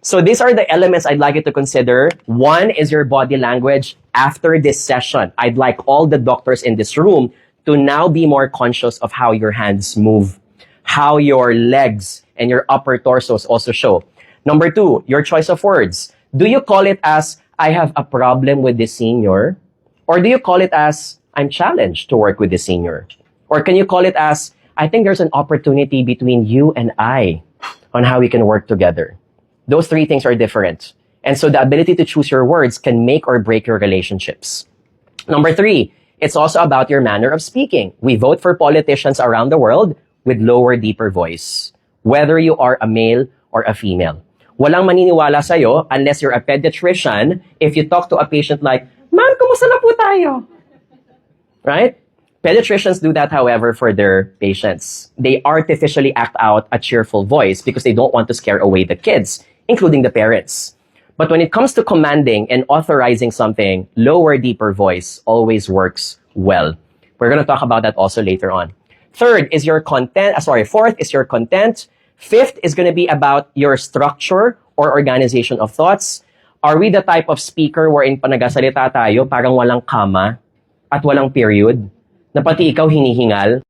So these are the elements I'd like you to consider. One is your body language. After this session, I'd like all the doctors in this room to now be more conscious of how your hands move, how your legs and your upper torsos also show. Number two, your choice of words. Do you call it as, I have a problem with the senior? Or do you call it as, I'm challenged to work with the senior? Or can you call it as, I think there's an opportunity between you and I on how we can work together? Those three things are different. And so the ability to choose your words can make or break your relationships. Number three, it's also about your manner of speaking. We vote for politicians around the world with lower, deeper voice, whether you are a male or a female. Walang maniniwala sa'yo unless you're a pediatrician if you talk to a patient like, Ma'am, kumusta na po tayo? Right? Pediatricians do that, however, for their patients. They artificially act out a cheerful voice because they don't want to scare away the kids, including the parents. But when it comes to commanding and authorizing something, lower, deeper voice always works well. We're going to talk about that also later on. Fourth is your content. Fifth is going to be about your structure or organization of thoughts. Are we the type of speaker wherein panagasalita tayo parang walang comma at walang period? Na pati ikaw hinihingal?